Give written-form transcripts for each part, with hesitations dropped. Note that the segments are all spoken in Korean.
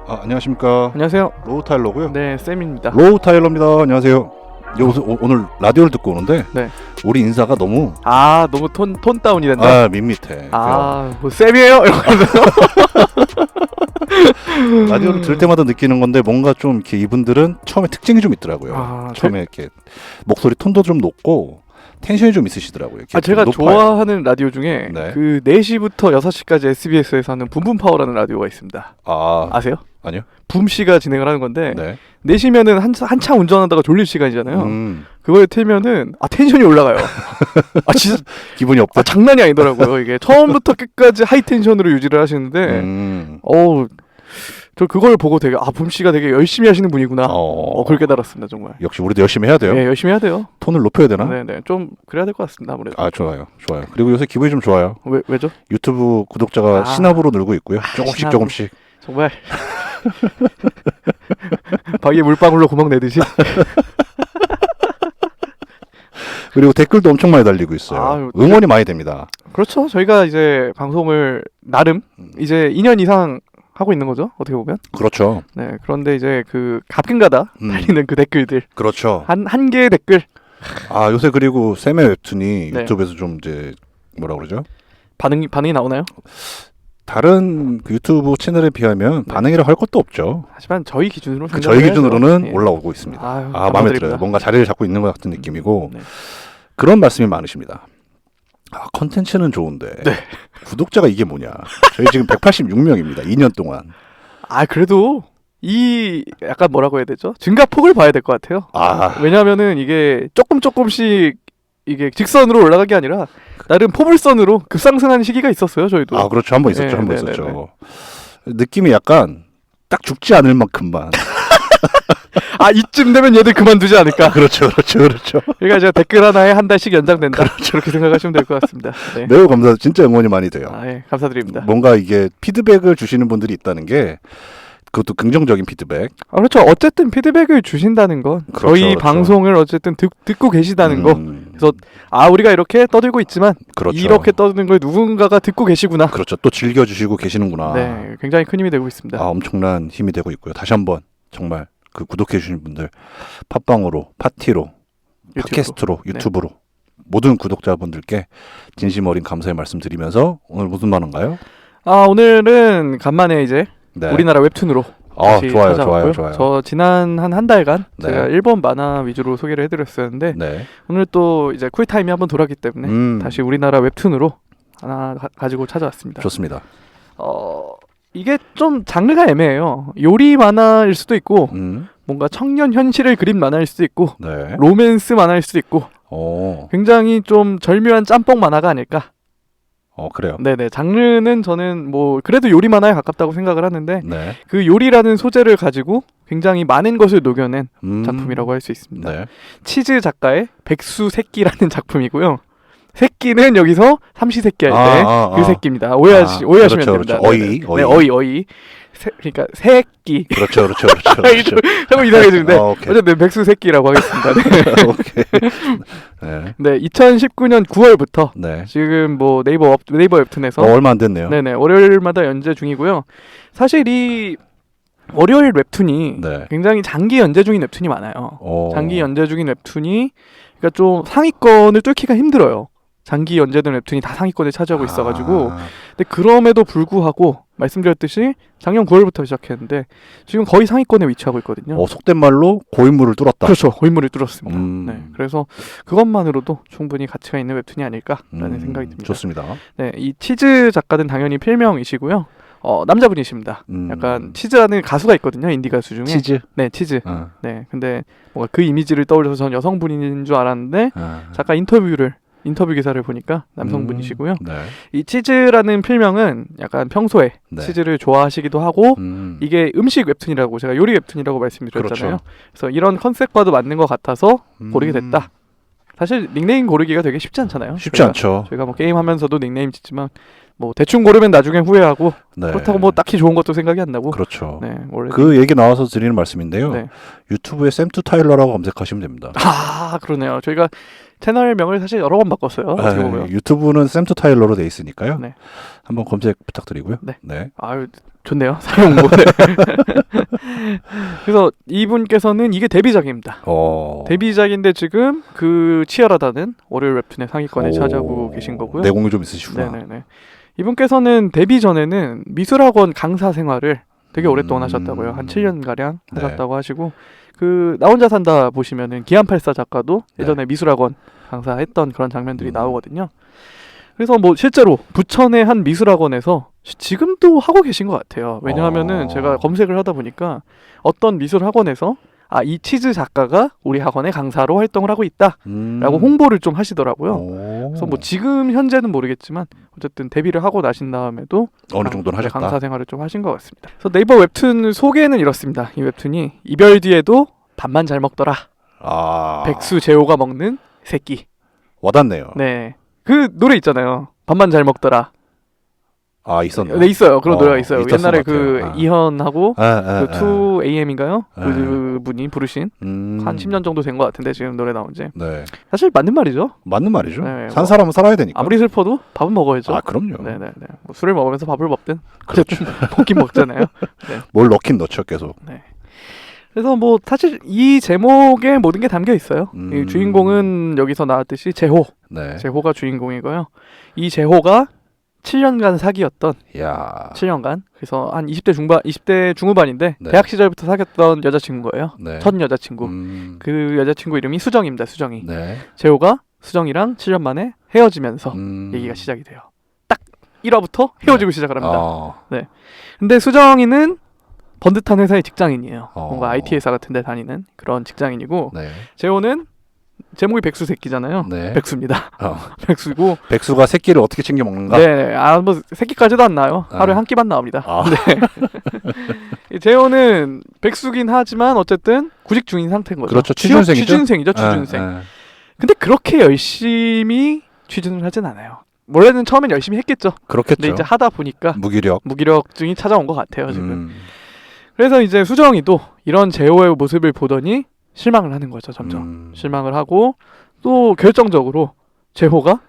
안녕하십니까. 안녕하세요. 로우 타일러고요. 네, 쌤입니다. 로우 타일러입니다. 안녕하세요. 오늘 라디오를 듣고 오는데 네. 우리 인사가 너무 너무 톤 다운이 된다. 밋밋해. 뭐 쌤이에요? 이러면서 라디오를 들을 때마다 느끼는 건데 뭔가 좀 이렇게 이분들은 처음에 특징이 좀 있더라고요. 처음에 이렇게 목소리 톤도 좀 높고 텐션이 좀 있으시더라고요. 제가 높아요. 좋아하는 라디오 중에 네. 그 4시부터 6시까지 SBS에서 하는 붐붐파워라는 라디오가 있습니다. 아세요? 아니요. 붐씨가 진행을 하는 건데 네. 4시면은 한참 운전하다가 졸릴 시간이잖아요. 그거에 틀면은 텐션이 올라가요. 진짜 기분이 없다. 장난이 아니더라고요. 이게 처음부터 끝까지 하이 텐션으로 유지를 하시는데 저 그걸 보고 되게 붐씨가 되게 열심히 하시는 분이구나. 그걸 깨달았습니다. 정말. 역시 우리도 열심히 해야 돼요. 네, 열심히 해야 돼요. 톤을 높여야 되나? 네네, 좀 그래야 될 것 같습니다. 아무래도. 좋아요. 그리고 요새 기분이 좀 좋아요. 왜죠? 유튜브 구독자가 신압으로 늘고 있고요. 조금씩. 정말 바위에 물방울로 구멍 내듯이. 그리고 댓글도 엄청 많이 달리고 있어요. 응원이 많이 됩니다. 그렇죠. 저희가 이제 방송을 나름 이제 2년 이상 하고 있는 거죠. 어떻게 보면. 그렇죠. 네. 그런데 이제 그 가끔가다 달리는 그 댓글들. 그렇죠. 한 개의 댓글. 요새 그리고 쌤의 웹툰이 네. 유튜브에서 좀 이제 뭐라 그러죠? 반응이 나오나요? 다른 그 유튜브 채널에 비하면 반응이라 할 것도 없죠. 하지만 저희 기준으로 저희 기준으로는 올라오고 있습니다. 마음에 감사드립니다. 들어요. 뭔가 자리를 잡고 있는 것 같은 느낌이고 네. 그런 말씀이 많으십니다. 컨텐츠는 좋은데 구독자가 이게 뭐냐. 저희 지금 186명입니다. 2년 동안. 그래도 이 약간 뭐라고 해야 되죠? 증가폭을 봐야 될 것 같아요. 왜냐하면은 이게 조금씩 이게 직선으로 올라간 게 아니라 나름 포물선으로 급상승하는 시기가 있었어요. 저희도. 그렇죠. 한번 있었죠. 한번 있었죠. 느낌이 약간 딱 죽지 않을 만큼만. 이쯤 되면 얘들 그만두지 않을까. 그렇죠. 그러니까 제가 댓글 하나에 한 달씩 연장된다. 그렇게 생각하시면 될 것 같습니다. 네. 매우 감사합니다. 진짜 응원이 많이 돼요. 감사드립니다. 뭔가 이게 피드백을 주시는 분들이 있다는 게 그것도 긍정적인 피드백. 그렇죠. 어쨌든 피드백을 주신다는 건 저희 방송을 어쨌든 듣고 계시다는 거. 그래서 우리가 이렇게 떠들고 있지만 이렇게 떠드는 걸 누군가가 듣고 계시구나. 그렇죠. 또 즐겨주시고 계시는구나. 네, 굉장히 큰 힘이 되고 있습니다. 엄청난 힘이 되고 있고요. 다시 한번 정말 그 구독해주신 분들 팟빵으로, 파티로, 팟캐스트로, 유튜브로 모든 구독자분들께 진심 어린 감사의 말씀드리면서 오늘 무슨 만화인가요? 오늘은 간만에 이제 우리나라 웹툰으로 다시 찾아왔고요. 좋아요. 저 지난 한 달간 제가 일본 만화 위주로 소개를 해드렸었는데 오늘 또 이제 쿨타임이 한번 돌았기 때문에 다시 우리나라 웹툰으로 하나 가지고 찾아왔습니다. 좋습니다. 이게 좀 장르가 애매해요. 요리 만화일 수도 있고 뭔가 청년 현실을 그린 만화일 수도 있고 로맨스 만화일 수도 있고 굉장히 좀 절묘한 짬뽕 만화가 아닐까. 그래요. 네네. 장르는 저는 그래도 요리 만화에 가깝다고 생각을 하는데 그 요리라는 소재를 가지고 굉장히 많은 것을 녹여낸 작품이라고 할 수 있습니다. 치즈 작가의 백수 새끼라는 작품이고요. 새끼는 여기서 삼시세끼 할 때 그 새끼입니다. 오해하시면 됩니다. 어이. 어이. 그러니까 새끼. 그렇죠. 조금 이상해지는데 어쨌든 백수 새끼라고 하겠습니다. 네. 2019년 9월부터 지금 네이버 웹툰에서 얼마 안 됐네요. 네네. 월요일마다 연재 중이고요. 사실 이 월요일 웹툰이 굉장히 장기 연재 중인 웹툰이 많아요. 장기 연재 중인 웹툰이 그러니까 좀 상위권을 뚫기가 힘들어요. 장기 연재된 웹툰이 다 상위권을 차지하고 있어가지고 근데 그럼에도 불구하고 말씀드렸듯이 작년 9월부터 시작했는데 지금 거의 상위권에 위치하고 있거든요. 속된 말로 고인물을 뚫었다. 그렇죠. 고인물을 뚫었습니다. 네, 그래서 그것만으로도 충분히 가치가 있는 웹툰이 아닐까라는 생각이 듭니다. 좋습니다. 네, 이 치즈 작가는 당연히 필명이시고요. 남자분이십니다. 약간 치즈라는 가수가 있거든요. 인디 가수 중에. 치즈? 네, 치즈. 네, 근데 뭔가 그 이미지를 떠올려서 전 여성분인 줄 알았는데 작가 인터뷰 기사를 보니까 남성분이시고요. 이 치즈라는 필명은 약간 평소에 치즈를 좋아하시기도 하고 이게 음식 웹툰이라고 제가 요리 웹툰이라고 말씀드렸잖아요. 그래서 이런 컨셉과도 맞는 것 같아서 고르게 됐다. 사실 닉네임 고르기가 되게 쉽지 않잖아요. 쉽지 않죠. 저희가 게임하면서도 닉네임 짓지만 대충 고르면 나중에 후회하고 그렇다고 딱히 좋은 것도 생각이 안 나고. 그렇죠. 원래 그 얘기 나와서 드리는 말씀인데요. 유튜브에 샘투 타일러라고 검색하시면 됩니다. 그러네요. 저희가 채널명을 사실 여러 번 바꿨어요. 어떻게 보면. 유튜브는 샘투 타일러로 돼 있으니까요. 네. 한번 검색 부탁드리고요. 네. 네. 아유, 좋네요. 사용 뭐. 네. 그래서 이분께서는 이게 데뷔작입니다. 데뷔작인데 지금 그 치열하다는 월요일 웹툰의 상위권에 차지하고 계신 거고요. 내공이 좀 있으시구나. 네네네. 이분께서는 데뷔 전에는 미술학원 강사 생활을 되게 오랫동안 하셨다고요. 한 7년 가량 하셨다고 하시고 그 나 혼자 산다 보시면은 기안84 작가도 예전에 미술학원 강사했던 그런 장면들이 나오거든요. 그래서 뭐 실제로 부천의 한 미술학원에서 지금도 하고 계신 것 같아요. 왜냐하면은 제가 검색을 하다 보니까 어떤 미술학원에서 이 치즈 작가가 우리 학원의 강사로 활동을 하고 있다라고 홍보를 좀 하시더라고요. 그래서 뭐 지금 현재는 모르겠지만 어쨌든 데뷔를 하고 나신 다음에도 어느 정도는 하셨다. 강사 생활을 좀 하신 것 같습니다. 그래서 네이버 웹툰 소개는 이렇습니다. 이 웹툰이 이별 뒤에도 밥만 잘 먹더라. 백수 재호가 먹는 새끼. 와닿네요. 네, 그 노래 있잖아요. 밥만 잘 먹더라. 있었나요? 네, 있어요. 그런 노래가 있어요. 옛날에 그 이현하고 그 2AM인가요? 그 분이 부르신 한 10년 정도 된 것 같은데 지금 노래 나온 지. 네. 사실 맞는 말이죠. 맞는 말이죠. 네, 산 사람은 살아야 되니까. 아무리 슬퍼도 밥은 먹어야죠. 그럼요. 네네네. 뭐 술을 먹으면서 밥을 먹든 그렇죠. 먹긴 먹잖아요. 네. 뭘 넣긴 넣죠 계속. 네. 그래서 뭐 사실 이 제목에 모든 게 담겨 있어요. 이 주인공은 여기서 나왔듯이 재호. 네. 재호가 주인공이고요. 이 재호가 7년간 사귀었던 7년간 그래서 한 20대 중후반인데 대학 시절부터 사귀었던 여자친구인 거예요. 첫 여자친구. 그 여자친구 이름이 수정입니다. 수정이. 재호가 수정이랑 7년 만에 헤어지면서 얘기가 시작이 돼요. 딱 1화부터 헤어지고 시작을 합니다. 네. 근데 수정이는 번듯한 회사의 직장인이에요. 뭔가 IT 회사 같은 데 다니는 그런 직장인이고 재호는 제목이 백수 새끼잖아요. 백수입니다. 백수고 백수가 새끼를 어떻게 챙겨 먹는가? 네, 뭐 새끼까지도 안 나요. 하루에 한 끼만 나옵니다. 네. 재호는 백수긴 하지만 어쨌든 구직 중인 상태인 거죠. 그렇죠. 취준생이죠. 취준생. 근데 그렇게 열심히 취준을 하진 않아요. 원래는 처음엔 열심히 했겠죠. 그렇겠죠. 근데 이제 하다 보니까 무기력증이 찾아온 것 같아요 지금. 그래서 이제 수정이도 이런 재호의 모습을 보더니 실망을 하는 거죠. 점점 실망을 하고 또 결정적으로 재호가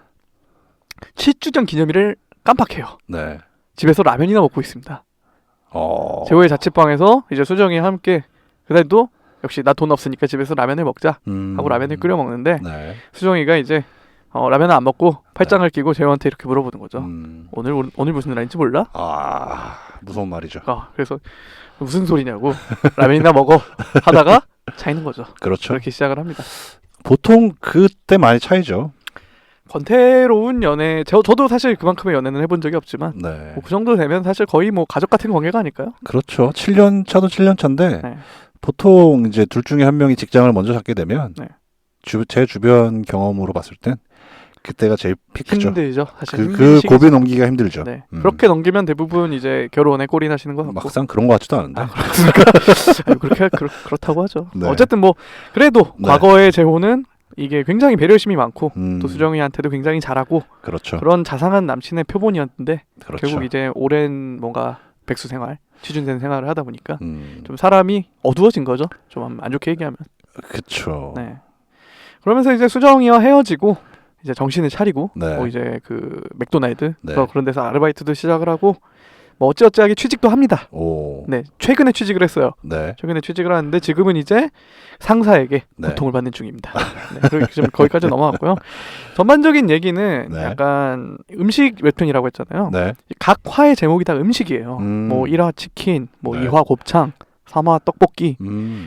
7주년 기념일을 깜빡해요. 집에서 라면이나 먹고 있습니다. 재호의 자취방에서 이제 수정이와 함께 그날도 역시 나 돈 없으니까 집에서 라면을 먹자 하고 라면을 끓여 먹는데 수정이가 이제 라면을 안 먹고 팔짱을 끼고 재호한테 이렇게 물어보는 거죠. 오늘 무슨 날인지 몰라? 무서운 말이죠. 그래서 무슨 소리냐고 라면이나 먹어 하다가 차이는 거죠. 그렇죠. 그렇게 시작을 합니다. 보통 그때 많이 차이죠. 권태로운 연애, 저도 사실 그만큼의 연애는 해본 적이 없지만 뭐 그 정도 되면 사실 거의 뭐 가족 같은 관계가 아닐까요? 그렇죠. 7년 차도 7년 차인데 보통 이제 둘 중에 한 명이 직장을 먼저 잡게 되면 제 주변 경험으로 봤을 땐 그때가 제일 피크죠. 힘들죠. 사실 그 고비 넘기기가 힘들죠. 그렇게 넘기면 대부분 이제 결혼에 꼴이 나시는 것 같고. 막상 그런 것 같지도 않은데. 그렇게 그렇다고 하죠. 어쨌든 뭐 그래도 과거의 재호는 이게 굉장히 배려심이 많고 또 수정이한테도 굉장히 잘하고 그런 자상한 남친의 표본이었는데 결국 이제 오랜 뭔가 백수 생활, 취준생 생활을 하다 보니까 좀 사람이 어두워진 거죠. 좀 안 좋게 얘기하면. 그렇죠. 네. 그러면서 이제 수정이와 헤어지고 이제 정신을 차리고 뭐 이제 그 맥도날드 그런 데서 아르바이트도 시작을 하고 뭐 어찌어찌하게 취직도 합니다. 최근에 취직을 했어요. 최근에 취직을 하는데 지금은 이제 상사에게 고통을 받는 중입니다. 그리고 지금 거기까지 넘어갔고요. 전반적인 얘기는 약간 음식 웹툰이라고 했잖아요. 각 화의 제목이 다 음식이에요. 뭐 1화 치킨, 뭐 2화 곱창, 3화 떡볶이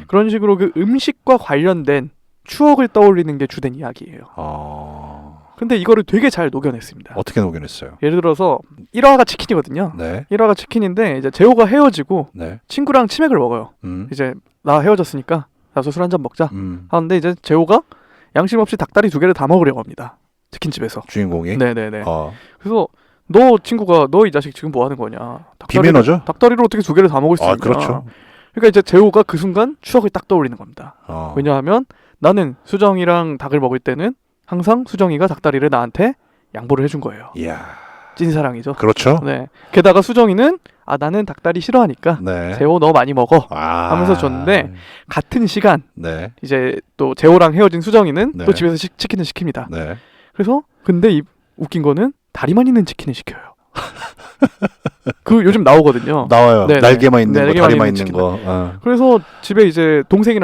그런 식으로 그 음식과 관련된 추억을 떠올리는 게 주된 이야기예요. 근데 이거를 되게 잘 녹여냈습니다. 어떻게 녹여냈어요? 예를 들어서 1화가 치킨이거든요. 1화가 치킨인데 이제 재호가 헤어지고 친구랑 치맥을 먹어요. 이제 나 헤어졌으니까 나서 술 한잔 먹자 하는데 이제 재호가 양심 없이 닭다리 2개를 다 먹으려고 합니다. 치킨집에서. 주인공이? 네네네. 그래서 너 친구가 너 이 자식 지금 뭐 하는 거냐? 비매너죠? 닭다리로 어떻게 2개를 다 먹을 수 있냐? 그렇죠. 그러니까 이제 재호가 그 순간 추억을 딱 떠올리는 겁니다. 왜냐하면 나는 수정이랑 닭을 먹을 때는 항상 수정이가 닭다리를 나한테 양보를 해준 거예요. 찐사랑이죠. 그렇죠. 네. 게다가 수정이는 나는 닭다리 싫어하니까 네. 재호 너 많이 먹어 하면서 줬는데 같은 시간 네. 이제 또 재호랑 헤어진 수정이는 네. 또 집에서 치킨을 시킵니다. 네. 그래서 근데 웃긴 거는 다리만 있는 치킨을 시켜요. 그 요즘 나오거든요. 나와요. 네네. 날개만 있는 거, 날개만 다리만 있는 있는 거. 그래서 집에 이제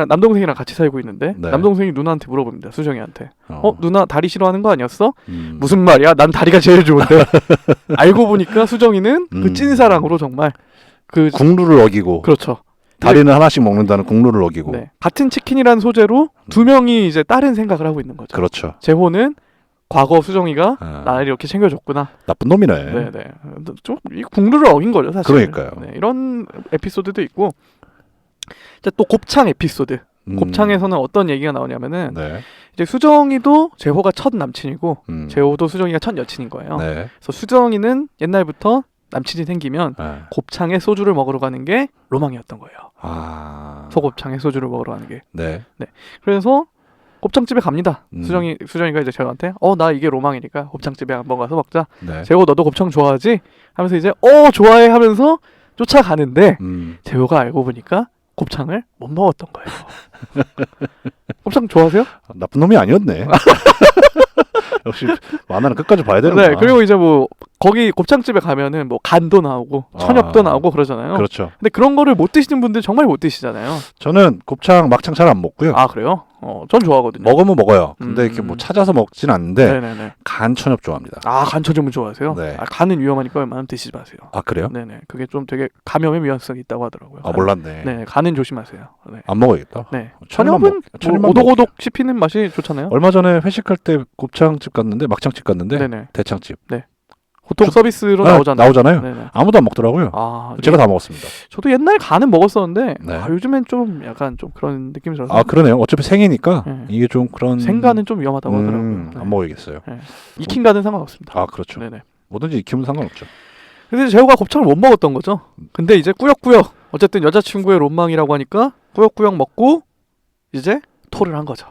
남동생이랑 같이 살고 있는데 네. 남동생이 누나한테 물어봅니다. 수정이한테. 어. 누나 다리 싫어하는 거 아니었어? 무슨 말이야? 난 다리가 제일 좋은데. 알고 보니까 수정이는 그 찐사랑으로 정말 그 국룰을 어기고. 그렇죠. 다리는 하나씩 먹는다는 국룰을 어기고. 네. 같은 치킨이라는 소재로 두 명이 이제 다른 생각을 하고 있는 거죠. 그렇죠. 재호는 과거 수정이가 나를 이렇게 챙겨줬구나. 나쁜 놈이네. 네네. 좀 이 국룰을 어긴 거죠, 사실. 그러니까요. 네, 이런 에피소드도 있고, 이제 또 곱창 에피소드. 곱창에서는 어떤 얘기가 나오냐면은 네. 이제 수정이도 재호가 첫 남친이고, 재호도 수정이가 첫 여친인 거예요. 네. 그래서 수정이는 옛날부터 남친이 생기면 네. 곱창에 소주를 먹으러 가는 게 로망이었던 거예요. 소곱창에 소주를 먹으러 가는 게. 네. 그래서 곱창집에 갑니다. 수정이가 이제 재호한테 나 이게 로망이니까 곱창집에 한번 가서 먹자. 네. 재호 너도 곱창 좋아하지? 하면서 이제 좋아해 하면서 쫓아가는데 재호가 알고 보니까 곱창을 못 먹었던 거예요. 곱창 좋아하세요? 나쁜 놈이 아니었네. 역시 만화는 끝까지 봐야 되는구나. 네, 그리고 이제 뭐 거기 곱창집에 가면은 뭐 간도 나오고 천엽도 나오고 그러잖아요. 그렇죠. 근데 그런 거를 못 드시는 분들 정말 못 드시잖아요. 저는 곱창 막창 잘 안 먹고요. 그래요? 전 좋아하거든요. 먹으면 먹어요. 근데 이렇게 뭐 찾아서 먹진 않는데 네네네. 간 천엽 좋아합니다. 간 천엽을 좋아하세요? 네. 간은 위험하니까 웬만하면 드시지 마세요. 그래요? 네네. 그게 좀 되게 감염의 위험성이 있다고 하더라고요. 몰랐네. 네, 간은 조심하세요. 네. 안 먹어야겠다. 네. 천엽은 뭐 오독오독 씹히는 맛이 좋잖아요. 얼마 전에 회식할 때 곱창집 갔는데 막창집 갔는데 네네. 대창집. 네. 호통 서비스로 나오잖아요. 네네. 아무도 안 먹더라고요. 제가 다 먹었습니다. 저도 옛날 간은 먹었었는데 네. 요즘엔 좀 약간 좀 그런 느낌이 들어서. 그러네요. 어차피 생이니까 이게 좀 그런 생간은 좀 위험하다고 하더라고요. 네. 안 먹어야겠어요. 네. 익힌 간은 상관없습니다. 그렇죠. 네네. 뭐든지 익히면 상관없죠. 그래서 재호가 곱창을 못 먹었던 거죠. 근데 이제 꾸역꾸역 어쨌든 여자친구의 로망이라고 하니까 꾸역꾸역 먹고 이제 토를 한 거죠.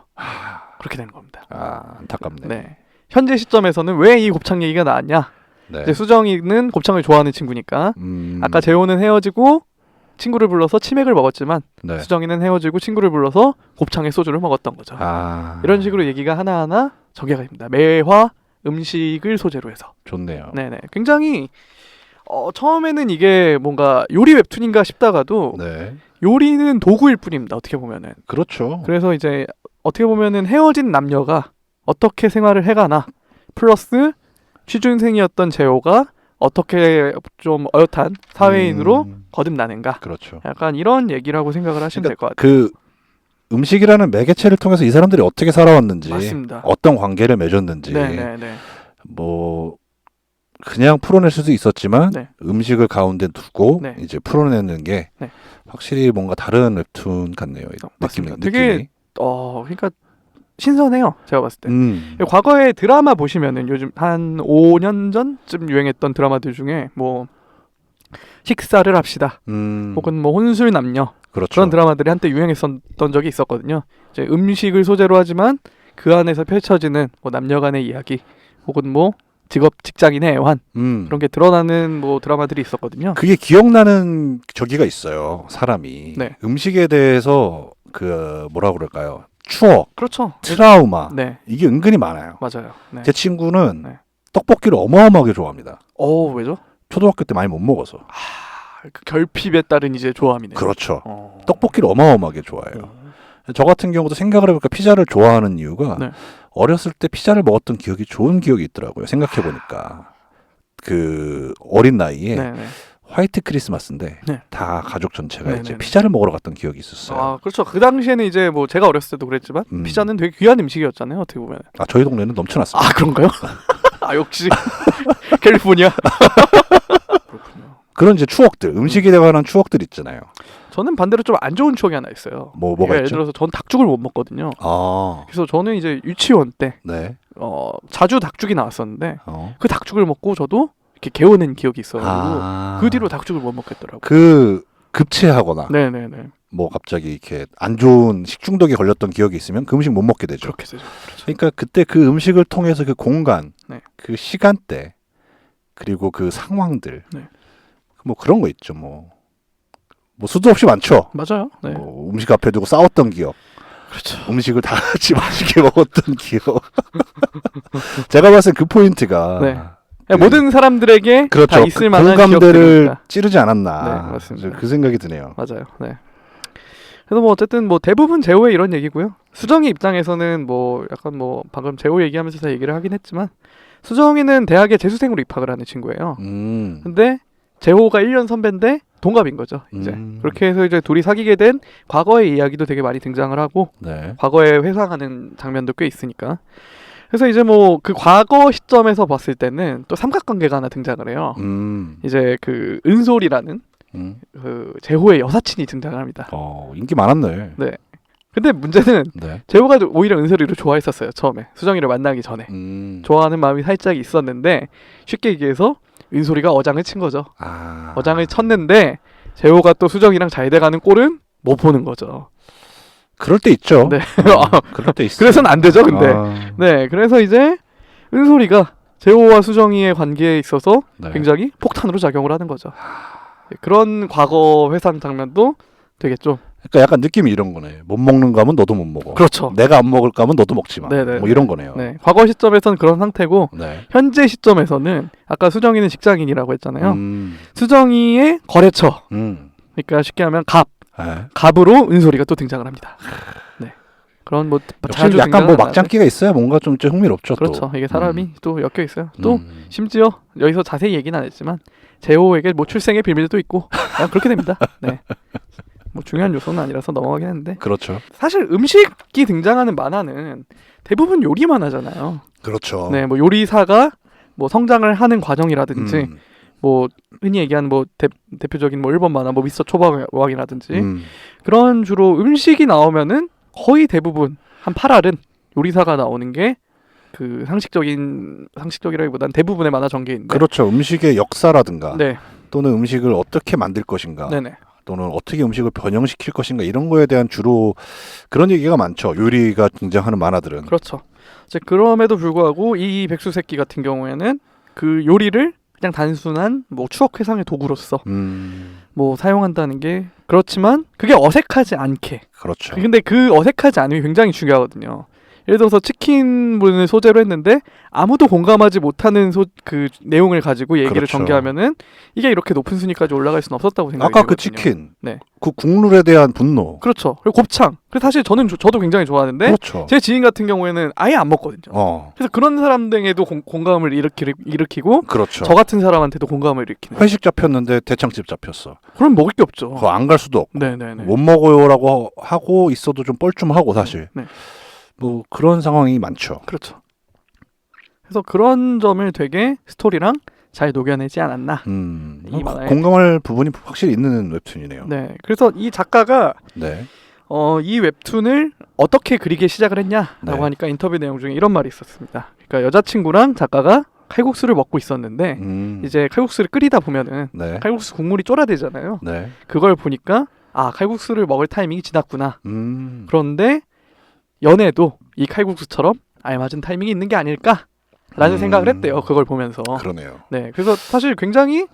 그렇게 되는 겁니다. 안타깝네. 네. 현재 시점에서는 왜 이 곱창 얘기가 나왔냐? 네. 이제 수정이는 곱창을 좋아하는 친구니까 아까 재호는 헤어지고 친구를 불러서 치맥을 먹었지만 네. 수정이는 헤어지고 친구를 불러서 곱창에 소주를 먹었던 거죠. 이런 식으로 얘기가 하나하나 전개가 됩니다. 매화 음식을 소재로 해서. 좋네요. 네네. 굉장히 처음에는 이게 뭔가 요리 웹툰인가 싶다가도 네. 요리는 도구일 뿐입니다. 어떻게 보면은. 그렇죠. 그래서 이제 어떻게 보면은 헤어진 남녀가 어떻게 생활을 해가나 플러스 취준생이었던 재호가 어떻게 좀 어엿한 사회인으로 거듭나는가. 그렇죠. 약간 이런 얘기라고 생각을 하시면 될 것 같아요. 그 음식이라는 매개체를 통해서 이 사람들이 어떻게 살아왔는지, 맞습니다. 어떤 관계를 맺었는지, 네네네. 뭐 그냥 풀어낼 수도 있었지만 네. 음식을 가운데 두고 네. 이제 풀어내는 게 네. 확실히 뭔가 다른 웹툰 같네요. 맞습니다. 느낌이. 되게 그러니까 신선해요. 제가 봤을 때. 음. 과거에 드라마 보시면은 요즘 한 5년 전쯤 유행했던 드라마들 중에 뭐 식사를 합시다. 혹은 뭐 혼술 남녀. 그렇죠. 그런 드라마들이 한때 유행했었던 적이 있었거든요. 이제 음식을 소재로 하지만 그 안에서 펼쳐지는 뭐 남녀 간의 이야기 혹은 뭐 직장인의 애환 그런 게 드러나는 뭐 드라마들이 있었거든요. 그게 기억나는 저기가 있어요. 사람이. 네. 음식에 대해서 그 뭐라 그럴까요? 추억, 그렇죠. 트라우마 네. 이게 은근히 많아요. 맞아요. 네. 제 친구는 네. 떡볶이를 어마어마하게 좋아합니다. 왜죠? 초등학교 때 많이 못 먹어서. 그 결핍에 따른 이제 조함이네요. 그렇죠. 떡볶이를 어마어마하게 좋아해요. 저 같은 경우도 생각을 해보니까 피자를 좋아하는 이유가 네. 어렸을 때 피자를 먹었던 기억이 좋은 기억이 있더라고요. 생각해보니까 그 어린 나이에 네네. 화이트 크리스마스인데 네. 다 가족 전체가 네네네. 이제 피자를 먹으러 갔던 기억이 있었어요. 그렇죠. 그 당시에는 이제 뭐 제가 어렸을 때도 그랬지만 피자는 되게 귀한 음식이었잖아요. 어떻게 보면. 저희 동네는 넘쳐났습니다. 그런가요? 역시 캘리포니아. 그렇군요. 그런 이제 추억들, 음식에 관한 추억들 있잖아요. 저는 반대로 좀 안 좋은 추억이 하나 있어요. 뭐가 예를 있죠? 들어서 전 닭죽을 못 먹거든요. 그래서 저는 이제 유치원 때 네. 자주 닭죽이 나왔었는데 그 닭죽을 먹고 저도 이렇게 개워낸 기억이 있어가지고 그 뒤로 닭죽을 못 먹겠더라고요. 그 급체하거나 네네네. 뭐 갑자기 이렇게 안 좋은 식중독에 걸렸던 기억이 있으면 그 음식 못 먹게 되죠. 그렇게 되죠. 그렇죠. 그러니까 그때 그 음식을 통해서 그 공간, 네. 그 시간대 그리고 그 상황들 네. 뭐 그런 거 있죠. 뭐 수도 없이 많죠. 맞아요. 네. 뭐 음식 앞에 두고 싸웠던 기억. 그렇죠. 음식을 다 같이 맛있게 먹었던 기억. 제가 봤을 때 그 포인트가 네. 모든 사람들에게 그렇죠. 다 있을 만한 공감대를 기억들입니다. 찌르지 않았나. 네, 맞습니다. 그 생각이 드네요. 맞아요. 네. 그래서 뭐 어쨌든 뭐 대부분 재호의 이런 얘기고요. 수정이 입장에서는 뭐 약간 뭐 방금 재호 얘기하면서 다 얘기를 하긴 했지만 수정이는 대학에 재수생으로 입학을 하는 친구예요. 근데 재호가 1년 선배인데 동갑인 거죠. 이제 그렇게 해서 이제 둘이 사귀게 된 과거의 이야기도 되게 많이 등장을 하고 네. 과거에 회상하는 장면도 꽤 있으니까. 그래서 이제 뭐 그 과거 시점에서 봤을 때는 또 삼각관계가 하나 등장을 해요. 이제 그 은솔이라는 그 재호의 여사친이 등장을 합니다. 인기 많았네. 네. 근데 문제는 네. 재호가 오히려 은솔이를 좋아했었어요. 처음에 수정이를 만나기 전에 좋아하는 마음이 살짝 있었는데 쉽게 얘기해서 은솔이가 어장을 친 거죠. 어장을 쳤는데 재호가 또 수정이랑 잘 돼가는 꼴은 못 보는 거죠. 그럴 때 있죠. 네. 그럴 때 있어. 그래서는 안 되죠, 근데. 네, 그래서 이제 은솔이가 재호와 수정이의 관계에 있어서 네. 굉장히 폭탄으로 작용을 하는 거죠. 그런 과거 회상 장면도 되게 좀. 그러니까 약간 느낌이 이런 거네. 못 먹는 거 하면 너도 못 먹어. 그렇죠. 내가 안 먹을 거 하면 너도 먹지 마. 네네. 뭐 이런 거네요. 네, 과거 시점에서는 그런 상태고 네. 현재 시점에서는 아까 수정이는 직장인이라고 했잖아요. 수정이의 거래처. 그러니까 쉽게 하면 네. 갑으로 은솔이가 또 등장을 합니다. 네. 그런 뭐 자주 약간 뭐 막장기가 있어야 뭔가 좀 흥미롭죠. 그렇죠. 또. 이게 사람이 또 엮여 있어요. 또 심지어 여기서 자세히 얘기는 안 했지만 재호에게 뭐 출생의 비밀도 있고 그냥 그렇게 됩니다. 네. 뭐 중요한 요소는 아니라서 넘어가긴 했는데. 그렇죠. 사실 음식이 등장하는 만화는 대부분 요리 만화잖아요. 그렇죠. 네, 뭐 요리사가 뭐 성장을 하는 과정이라든지 뭐 흔히 얘기하는 뭐 대표적인 뭐 일본 만화 뭐 미스터 초밥왕이라든지 그런 주로 음식이 나오면은 거의 대부분 한 8알은 요리사가 나오는 게 그 상식적이라기보단 대부분의 만화 전개인데. 그렇죠. 음식의 역사라든가 네. 또는 음식을 어떻게 만들 것인가. 네네. 또는 어떻게 음식을 변형시킬 것인가 이런 거에 대한 주로 그런 얘기가 많죠. 요리가 등장하는 만화들은. 그렇죠. 이제 그럼에도 불구하고 이 백수새끼 같은 경우에는 그 요리를 그냥 단순한 뭐 추억 회상의 도구로서 뭐 사용한다는 게 그렇지만 그게 어색하지 않게. 그렇죠. 근데 그 어색하지 않음이 굉장히 중요하거든요. 예를 들어서 치킨분을 소재로 했는데 아무도 공감하지 못하는 그 내용을 가지고 얘기를 그렇죠. 전개하면은 이게 이렇게 높은 순위까지 올라갈 수는 없었다고 생각이 아까 들거든요. 그 치킨, 네. 그 국룰에 대한 분노. 그렇죠. 그리고 곱창. 그래서 사실 저도 굉장히 좋아하는데 그렇죠. 제 지인 같은 경우에는 아예 안 먹거든요. 그래서 그런 사람들에게도 공감을 일으키고 그렇죠. 저 같은 사람한테도 공감을 일으키는. 회식 잡혔는데 대창집 잡혔어. 그럼 먹을 게 없죠. 그거 안 갈 수도 없고. 네네네. 못 먹어요라고 하고 있어도 좀 뻘쭘하고 사실. 네. 뭐 그런 상황이 많죠. 그렇죠. 그래서 그런 점을 되게 스토리랑 잘 녹여내지 않았나. 이 만화에. 공감할 부분이 확실히 있는 웹툰이네요. 네. 그래서 이 작가가 네. 이 웹툰을 어떻게 그리게 시작을 했냐라고 네. 하니까 인터뷰 내용 중에 이런 말이 있었습니다. 그러니까 여자친구랑 작가가 칼국수를 먹고 있었는데 이제 칼국수를 끓이다 보면은 네. 칼국수 국물이 쫄아대잖아요. 네. 그걸 보니까 칼국수를 먹을 타이밍이 지났구나. 그런데 연애도 이 칼국수처럼 알맞은 타이밍이 있는 게 아닐까라는 생각을 했대요. 그걸 보면서. 그러네요. 네, 그래서 사실 굉장히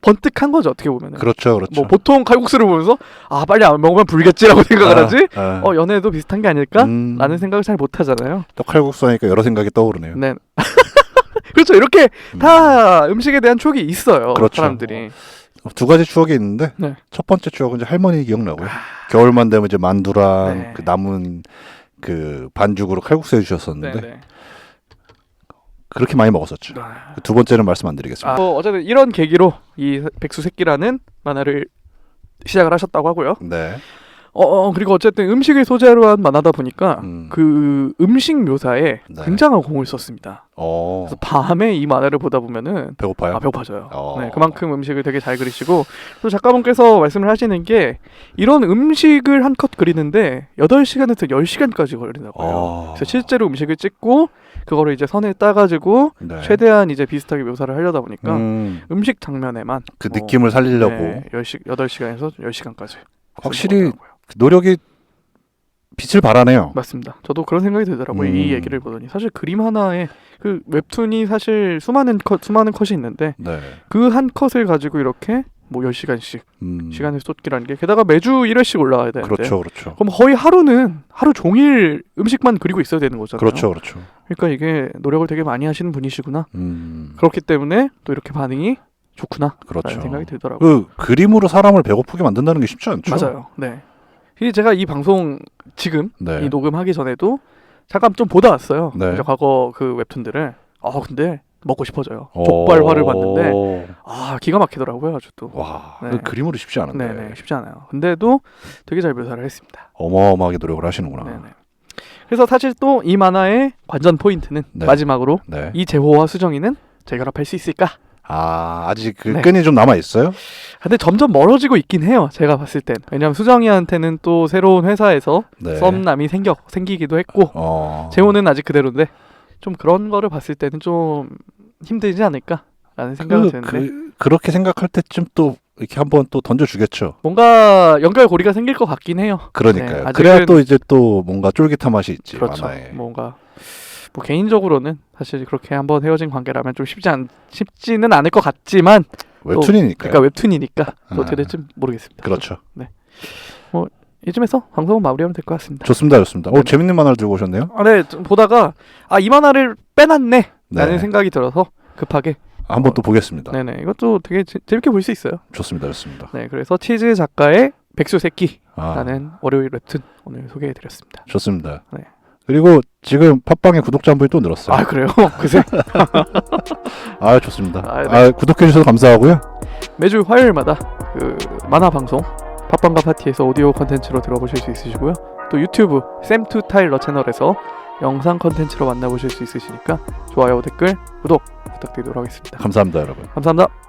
번뜩한 거죠. 어떻게 보면은. 그렇죠, 그렇죠. 뭐 보통 칼국수를 보면서 빨리 안 먹으면 불겠지라고 생각을 하지. 연애도 비슷한 게 아닐까라는 생각을 잘 못 하잖아요. 또 칼국수 하니까 여러 생각이 떠오르네요. 네. 그렇죠. 이렇게 다 음식에 대한 추억이 있어요. 그렇죠. 사람들이. 두 가지 추억이 있는데 네. 첫 번째 추억은 이제 할머니 기억나고요. 겨울만 되면 이제 만두랑 네. 그 남은 그 반죽으로 칼국수 해주셨었는데 네. 그렇게 많이 먹었었죠. 두 번째는 말씀 안 드리겠습니다. 어쨌든 이런 계기로 이 백수새끼라는 만화를 시작을 하셨다고 하고요. 네. 그리고 어쨌든 음식을 소재로 한 만화다 보니까 그 음식 묘사에 네. 굉장한 공을 썼습니다. 그래서 밤에 이 만화를 보다 보면은 배고파요? 배고파져요. 네, 그만큼 음식을 되게 잘 그리시고 또 작가분께서 말씀을 하시는 게 이런 음식을 한 컷 그리는데 8시간에서 10시간까지 걸린다고 해요. 그래서 실제로 음식을 찍고 그거를 이제 선에 따가지고 네. 최대한 이제 비슷하게 묘사를 하려다 보니까 음식 장면에만 그 느낌을 살리려고 8시간에서 10시간까지 확실히 노력이 빛을 발하네요. 맞습니다. 저도 그런 생각이 들더라고요. 이 얘기를 보더니 사실 그림 하나에 그 웹툰이 사실 수많은 컷이 있는데 네. 그 한 컷을 가지고 이렇게 뭐 10시간씩 시간을 쏟기라는 게 게다가 매주 1회씩 올라와야 되는데 그렇죠. 그렇죠. 그럼 거의 하루 종일 음식만 그리고 있어야 되는 거잖아요. 그렇죠. 그렇죠. 그러니까 이게 노력을 되게 많이 하시는 분이시구나. 그렇기 때문에 또 이렇게 반응이 좋구나. 그렇죠. 라는 생각이 들더라고요. 그 그림으로 사람을 배고프게 만든다는 게 쉽지 않죠. 맞아요. 네. 제가 이 방송 지금 네. 이 녹음하기 전에도 잠깐 좀 보다 왔어요. 네. 과거 그 웹툰들을. 근데 먹고 싶어져요. 족발화를 봤는데 기가 막히더라고요. 아주 또. 와, 네. 그 그림으로 쉽지 않은데. 네네, 쉽지 않아요. 근데도 되게 잘 묘사를 했습니다. 어마어마하게 노력을 하시는구나. 네네. 그래서 사실 또 이 만화의 관전 포인트는 네. 마지막으로 네. 이 재호와 수정이는 재결합할 수 있을까? 아직 그 네. 끈이 좀 남아 있어요? 근데 점점 멀어지고 있긴 해요. 제가 봤을 땐. 왜냐면 수정이한테는 또 새로운 회사에서 네. 썸남이 생기기도 했고 재호는 아직 그대로인데 좀 그런 거를 봤을 때는 좀 힘들지 않을까라는 생각이 드는데 그렇게 생각할 때쯤 또 이렇게 한번 또 던져주겠죠. 뭔가 연결고리가 생길 것 같긴 해요. 그러니까요. 네, 그래야 또 이제 또 뭔가 쫄깃한 맛이 있지. 그렇죠. 만화에. 뭔가 뭐 개인적으로는 사실 그렇게 한번 헤어진 관계라면 좀 쉽지는 않을 것 같지만 웹툰이니까요. 그러니까 웹툰이니까 또 어떻게 될지 모르겠습니다. 그렇죠. 네. 뭐 이쯤에서 방송은 마무리하면 될 것 같습니다. 좋습니다. 재밌는 만화를 들고 오셨네요. 네, 좀 보다가 이 만화를 빼놨네 라는 네. 생각이 생각이 들어서 급하게 한번 또 보겠습니다. 네네, 이것도 되게 재밌게 볼 수 있어요. 좋습니다. 네, 그래서 치즈 작가의 백수새끼라는 월요일 웹툰 오늘 소개해드렸습니다. 좋습니다. 네. 그리고 지금 팟빵에 구독자 한 분이 또 늘었어요. 그래요? 그새? 좋습니다. 네. 구독해 주셔서 감사하고요. 매주 화요일마다 그 만화 방송 팟빵과 파티에서 오디오 컨텐츠로 들어보실 수 있으시고요. 또 유튜브 샘투타일러 채널에서 영상 컨텐츠로 만나보실 수 있으시니까 좋아요, 댓글, 구독 부탁드리도록 하겠습니다. 감사합니다, 여러분. 감사합니다.